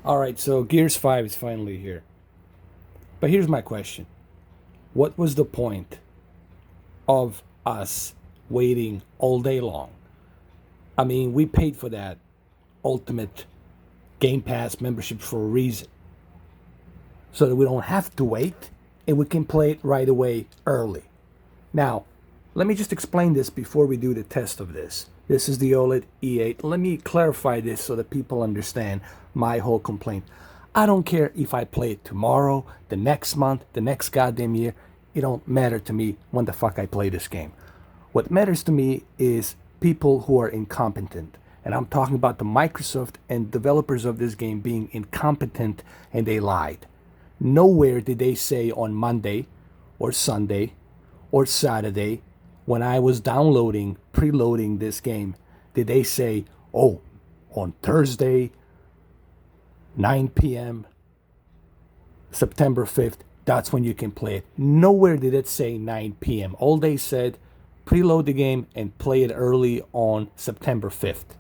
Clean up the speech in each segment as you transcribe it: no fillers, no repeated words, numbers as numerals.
All right, so Gears 5 is finally here. But here's my question. What was the point of us waiting all day long? I mean, we paid for that Ultimate Game Pass membership for a reason. So that we don't have to wait and we can play it right away early. Now, let me just explain this before we do the test of this. This is the Oled E8. Let me clarify this so that people understand my whole complaint. I don't care if I play it tomorrow, the next month, the next goddamn year. It don't matter to me when the fuck I play this game. What matters to me is people who are incompetent. And I'm talking about the Microsoft and developers of this game being incompetent, and they lied. Nowhere did they say on Monday or Sunday or Saturday when I was downloading, preloading this game, did they say, oh, on Thursday, 9 p.m., September 5th, that's when you can play it. Nowhere did it say 9 p.m. All they said, preload the game and play it early on September 5th.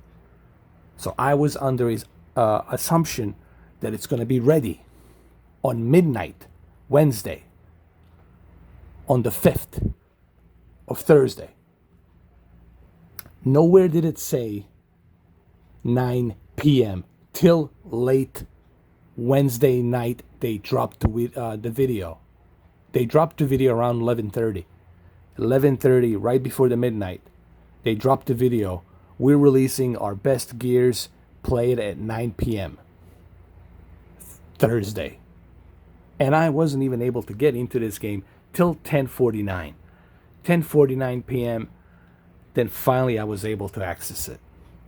So I was under his assumption that it's going to be ready on midnight, Wednesday, on the 5th of Thursday. Nowhere did it say 9 p.m. till late Wednesday night. They dropped the video. They dropped the video around 11:30. 11:30, right before the midnight. They dropped the video. We're releasing our best Gears. Play it at 9 p.m. Thursday. And I wasn't even able to get into this game till 10:49. 10:49 p.m. Then finally I was able to access it.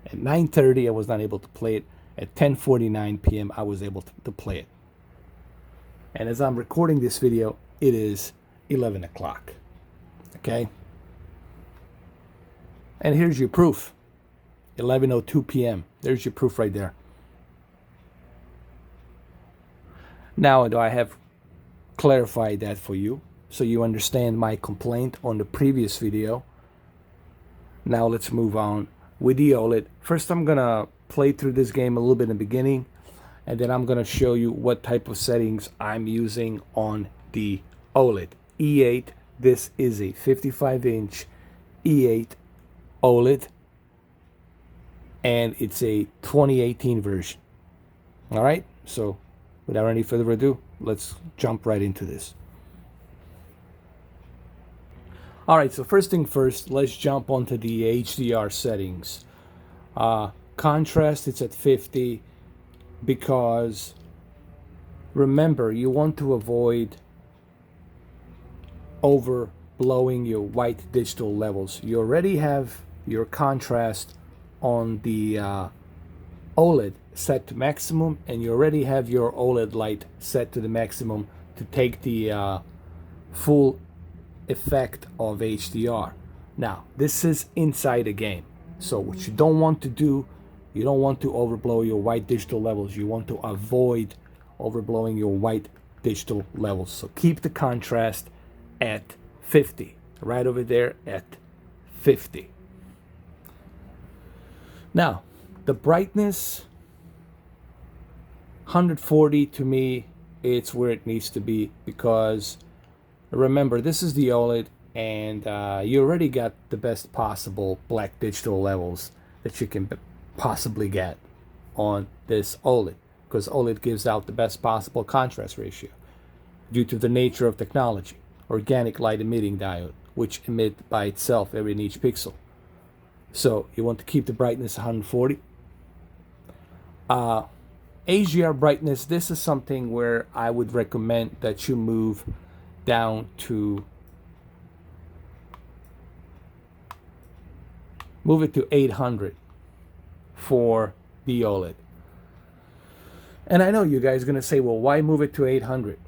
At 9:30 I was not able to play it. At 10:49 p.m. I was able to play it. And as I'm recording this video, it is 11 o'clock. Okay? And here's your proof. 11:02 p.m. There's your proof right there. Now, do I have clarified that for you so you understand my complaint on the previous video? Now let's move on with the OLED. First, I'm going to play through this game a little bit in the beginning, and then I'm going to show you what type of settings I'm using on the OLED E8. This is a 55-inch E8 OLED, and it's a 2018 version. All right, so without any further ado, let's jump right into this. All right, so first thing first, let's jump onto the HDR settings. Contrast, it's at 50 because remember, you want to avoid overblowing your white digital levels. You already have your contrast on the OLED set to maximum, and you already have your OLED light set to the maximum to take the full effect of HDR. Now, this is inside a game, so what you don't want to do, you don't want to overblow your white digital levels. You want to avoid overblowing your white digital levels. So keep the contrast at 50, right over there at 50. Now, the brightness, 140 to me, it's where it needs to be because remember, this is the OLED, and you already got the best possible black digital levels that you can possibly get on this OLED, because OLED gives out the best possible contrast ratio due to the nature of technology, organic light emitting diode, which emit by itself every in each pixel. So you want to keep the brightness 140. HDR brightness, this is something where I would recommend that you move down to move it to 800 for the OLED. And I know you guys are going to say, well, why move it to 800?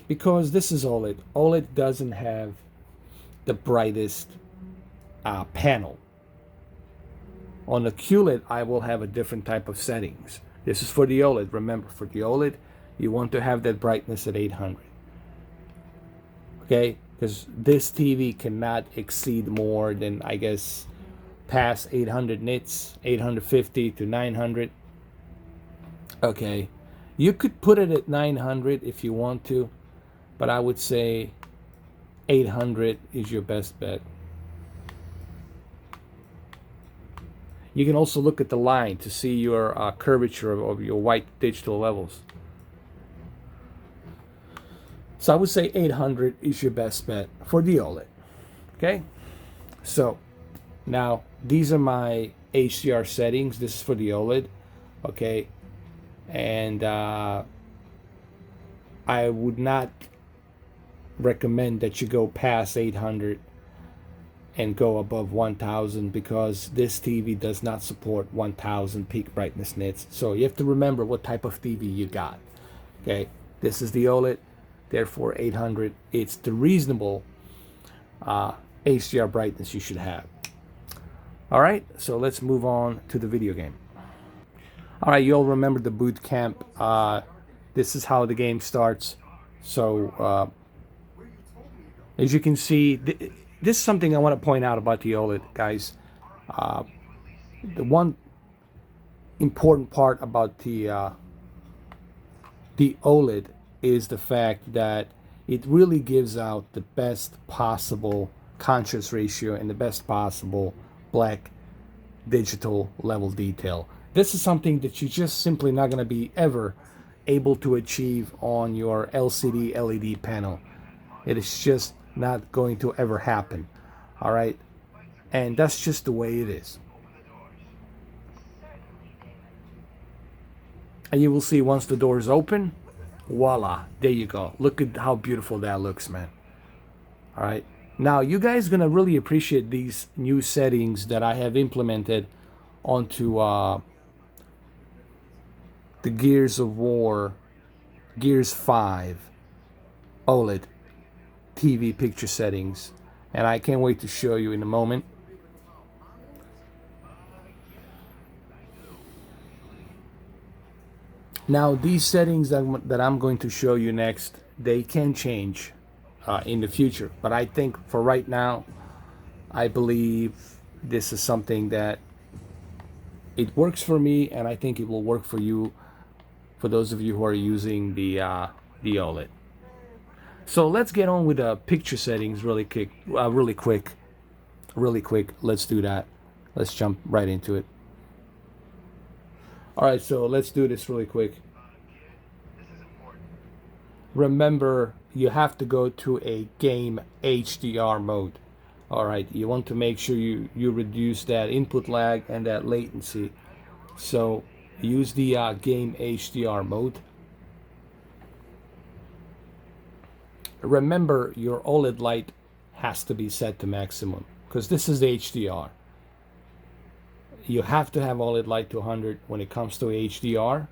Because this is OLED. OLED doesn't have the brightest panel. On the QLED, I will have a different type of settings. This is for the OLED. Remember, for the OLED, you want to have that brightness at 800. Okay? Because this TV cannot exceed more than, I guess, past 800 nits, 850 to 900. Okay, You could put it at 900 if you want to, but I would say 800 is your best bet. You can also look at the line to see your curvature of your white digital levels. So I would say 800 is your best bet for the OLED. Okay, so now these are my HDR settings. This is for the OLED. Okay, and I would not recommend that you go past 800 and go above 1000 because this TV does not support 1000 peak brightness nits. So you have to remember what type of TV you got. Okay, this is the OLED, therefore 800. It's the reasonable HDR brightness you should have. All right, so let's move on to the video game. All right, you all remember the boot camp. This is how the game starts. So as you can see, this is something I want to point out about the OLED, guys. The one important part about the OLED is the fact that it really gives out the best possible contrast ratio and the best possible black digital level detail. This is something that you're just simply not going to be ever able to achieve on your LCD LED panel. It is just not going to ever happen. All right, and that's just the way it is. And you will see once the doors open, voila, there you go. Look at how beautiful that looks, man. All right, now you guys gonna really appreciate these new settings that I have implemented onto the Gears of War Gears 5 OLED TV picture settings, and I can't wait to show you in a moment. Now these settings that I'm going to show you next, they can change in the future, but I think for right now, I believe this is something that it works for me, and I think it will work for you, for those of you who are using the OLED. So let's get on with the picture settings really quick. Let's do that. Let's jump right into it. All right, so let's do this really quick. Remember, you have to go to a game HDR mode. All right, you want to make sure you reduce that input lag and that latency. So use the game HDR mode. Remember, your OLED light has to be set to maximum because this is HDR. You have to have OLED light to 100 when it comes to HDR,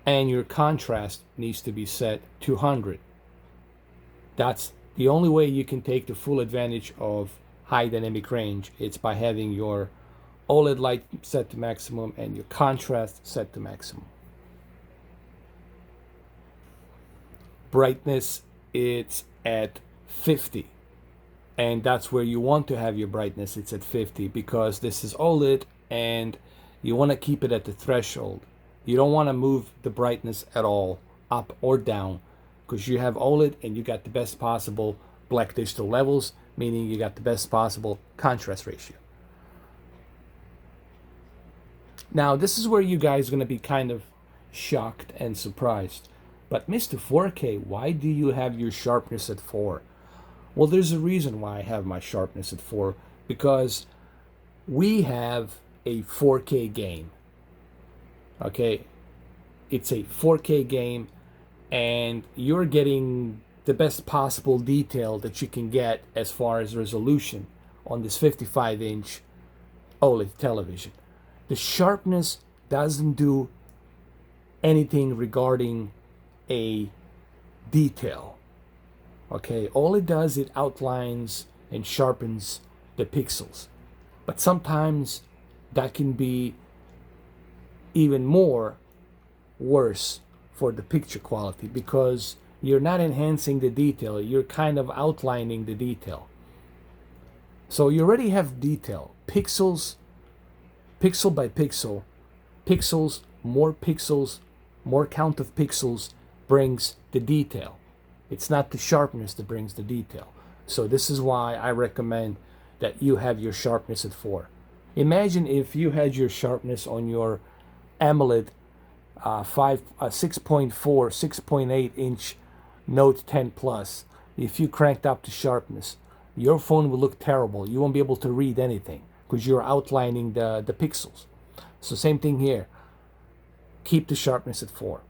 and your contrast needs to be set to 100. That's the only way you can take the full advantage of high dynamic range. It's by having your OLED light set to maximum and your contrast set to maximum. Brightness, it's at 50, and that's where you want to have your brightness. It's at 50 because this is OLED and you want to keep it at the threshold. You don't want to move the brightness at all up or down because you have OLED and you got the best possible black digital levels, meaning you got the best possible contrast ratio. Now this is where you guys are going to be kind of shocked and surprised. But Mr. 4K, why do you have your sharpness at 4? Well, there's a reason why I have my sharpness at 4. Because we have a 4K game. Okay? It's a 4K game, and you're getting the best possible detail that you can get as far as resolution on this 55-inch OLED television. The sharpness doesn't do anything regarding a detail. Okay, all it does, it outlines and sharpens the pixels, but sometimes that can be even more worse for the picture quality because you're not enhancing the detail, you're kind of outlining the detail. So you already have detail, pixels, pixel by pixel, pixels more pixels, more count of pixels brings the detail. It's not the sharpness that brings the detail. So this is why I recommend that you have your sharpness at 4. Imagine if you had your sharpness on your AMOLED 6.4, 6.8 inch Note 10 Plus. If you cranked up the sharpness, your phone will look terrible. You won't be able to read anything because you're outlining the pixels. So same thing here. Keep the sharpness at 4.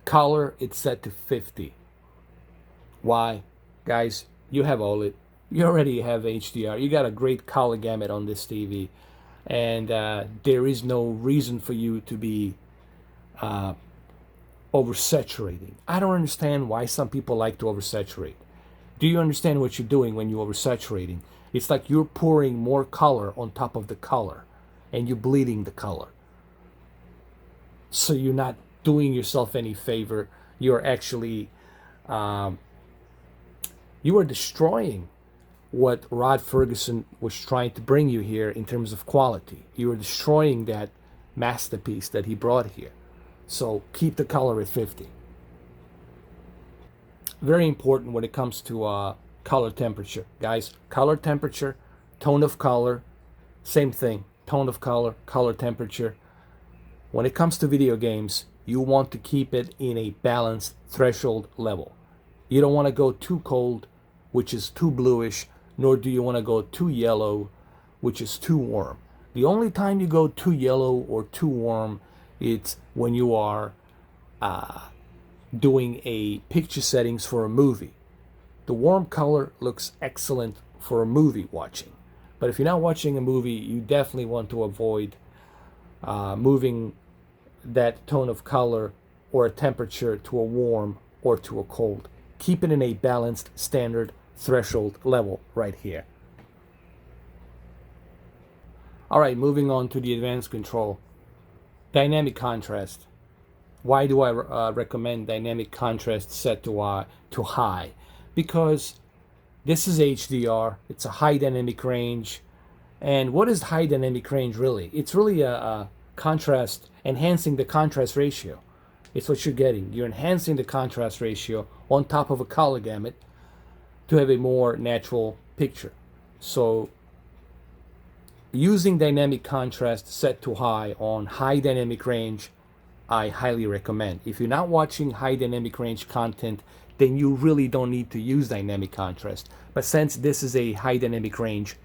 Color, it's set to 50. Why? Guys, you have OLED. You already have HDR. You got a great color gamut on this TV. And there is no reason for you to be oversaturating. I don't understand why some people like to oversaturate. Do you understand what you're doing when you're oversaturating? It's like you're pouring more color on top of the color and you're bleeding the color. So you're not doing yourself any favor. You're actually you are destroying what Rod Ferguson was trying to bring you here in terms of quality. You are destroying that masterpiece that he brought here. So keep the color at 50. Very important when it comes to color temperature. Guys, color temperature, tone of color, same thing. Tone of color, color temperature. When it comes to video games, you want to keep it in a balanced threshold level. You don't want to go too cold, which is too bluish, nor do you want to go too yellow, which is too warm. The only time you go too yellow or too warm, it's when you are doing a picture settings for a movie. The warm color looks excellent for a movie watching. But if you're not watching a movie, you definitely want to avoid moving that tone of color or a temperature to a warm or to a cold. Keep it in a balanced standard threshold level right here. All right, moving on to the advanced control. Dynamic contrast. Why do I recommend dynamic contrast set to high? Because this is HDR. It's a high dynamic range. And what is high dynamic range really? It's really a contrast, enhancing the contrast ratio. It's what you're getting. You're enhancing the contrast ratio on top of a color gamut to have a more natural picture. So using dynamic contrast set to high on high dynamic range, I highly recommend. If you're not watching high dynamic range content, then you really don't need to use dynamic contrast. But since this is a high dynamic range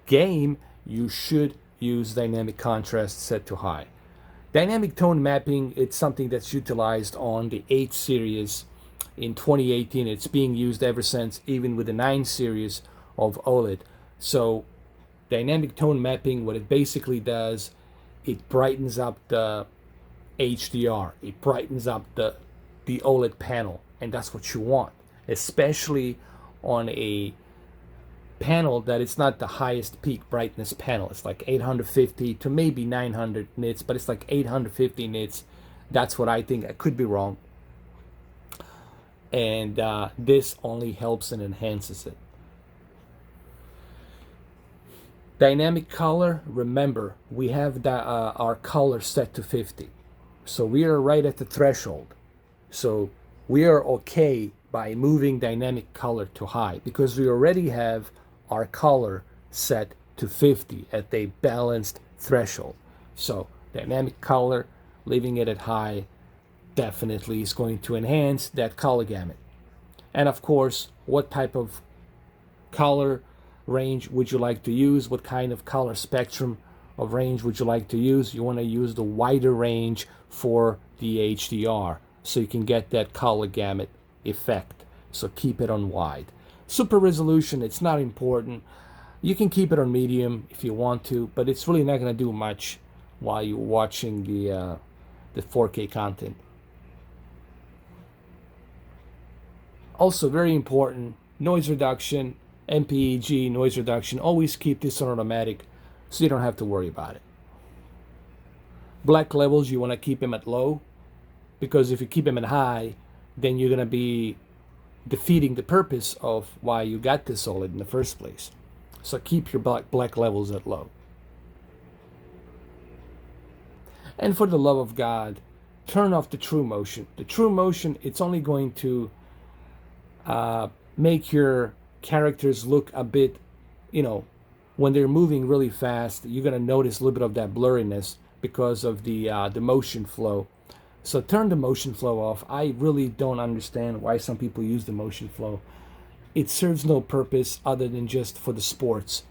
game, you should use dynamic contrast set to high. Dynamic tone mapping, it's something that's utilized on the 8 series in 2018. It's being used ever since, even with the 9 series of OLED. So dynamic tone mapping, what it basically does, it brightens up the HDR. It brightens up the OLED panel. And that's what you want, especially on a panel that it's not the highest peak brightness panel. It's like 850 to maybe 900 nits, but it's like 850 nits. That's what I think. I could be wrong. And this only helps and enhances it. Dynamic color, remember, we have our color set to 50. So we are right at the threshold. So we are okay by moving dynamic color to high because we already have our color set to 50 at a balanced threshold. So dynamic color, leaving it at high, definitely is going to enhance that color gamut. And of course, what type of color range would you like to use? What kind of color spectrum of range would you like to use? You want to use the wider range for the HDR so you can get that color gamut effect. So keep it on wide. Super resolution, it's not important. You can keep it on medium if you want to, but it's really not going to do much while you're watching the 4K content. Also very important, noise reduction, MPEG, noise reduction. Always keep this on automatic so you don't have to worry about it. Black levels, you want to keep them at low, because if you keep them at high, then you're going to be defeating the purpose of why you got this OLED in the first place. So keep your black levels at low. And for the love of God, turn off the true motion. The true motion, it's only going to make your characters look a bit, you know, when they're moving really fast, you're going to notice a little bit of that blurriness because of the motion flow. So turn the motion flow off. I really don't understand why some people use the motion flow. It serves no purpose other than just for the sports,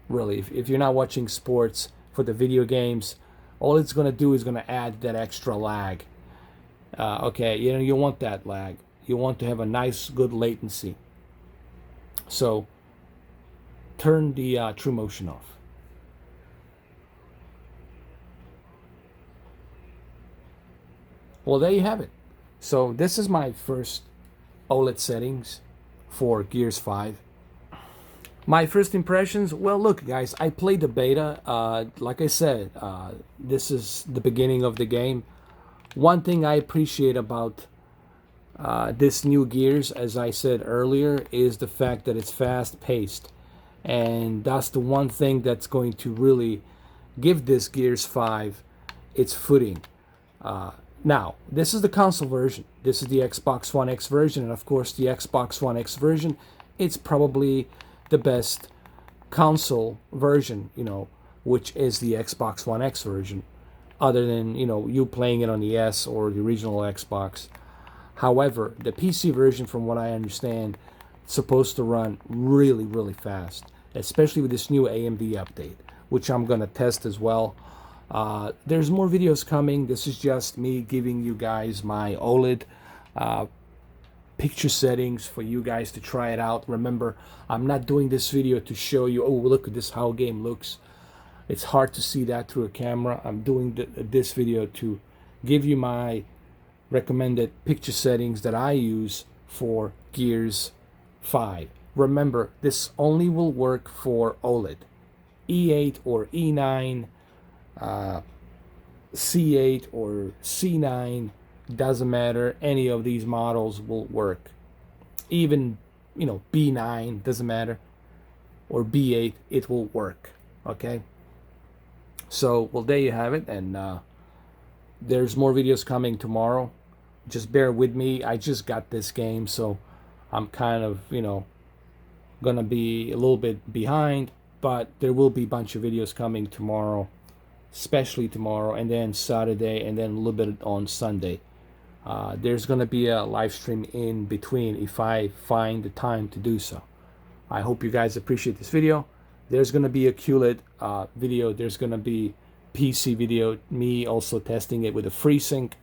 really. If you're not watching sports for the video games, all it's going to do is going to add that extra lag. Okay, you know, you want that lag. You want to have a nice, good latency. So turn the true motion off. Well, there you have it. So this is my first OLED settings for Gears 5. My first impressions, well, look, guys, I played the beta. Like I said, this is the beginning of the game. One thing I appreciate about this new Gears, as I said earlier, is the fact that it's fast-paced. And that's the one thing that's going to really give this Gears 5 its footing. Now, this is the console version. This is the Xbox One X version. And of course, the Xbox One X version, it's probably the best console version, you know, which is the Xbox One X version, other than, you know, you playing it on the S or the original Xbox. However, the PC version, from what I understand, is supposed to run really, really fast, especially with this new AMD update, which I'm going to test as well. There's more videos coming. This is just me giving you guys my OLED picture settings for you guys to try it out. Remember, I'm not doing this video to show you, oh, look at this, how a game looks. It's hard to see that through a camera. I'm doing this video to give you my recommended picture settings that I use for Gears 5. Remember, this only will work for OLED. E8 or E9, C8 or C9, doesn't matter. Any of these models will work. Even, you know, B9, doesn't matter, or B8, it will work. Okay, so, well, there you have it. And there's more videos coming tomorrow. Just bear with me. I just got this game, so I'm kind of, you know, gonna be a little bit behind, but there will be a bunch of videos coming tomorrow, especially tomorrow, and then Saturday, and then a little bit on Sunday. There's going to be a live stream in between if I find the time to do so. I hope you guys appreciate this video. There's going to be a QLED video. There's going to be PC video, me also testing it with a FreeSync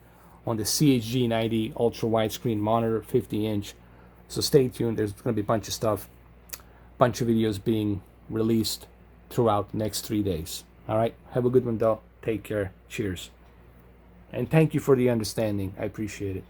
on the CHG90 ultra widescreen monitor, 50-inch. So stay tuned. There's going to be a bunch of stuff, bunch of videos being released throughout the next 3 days. All right, have a good one, though. Take care. Cheers. And thank you for the understanding. I appreciate it.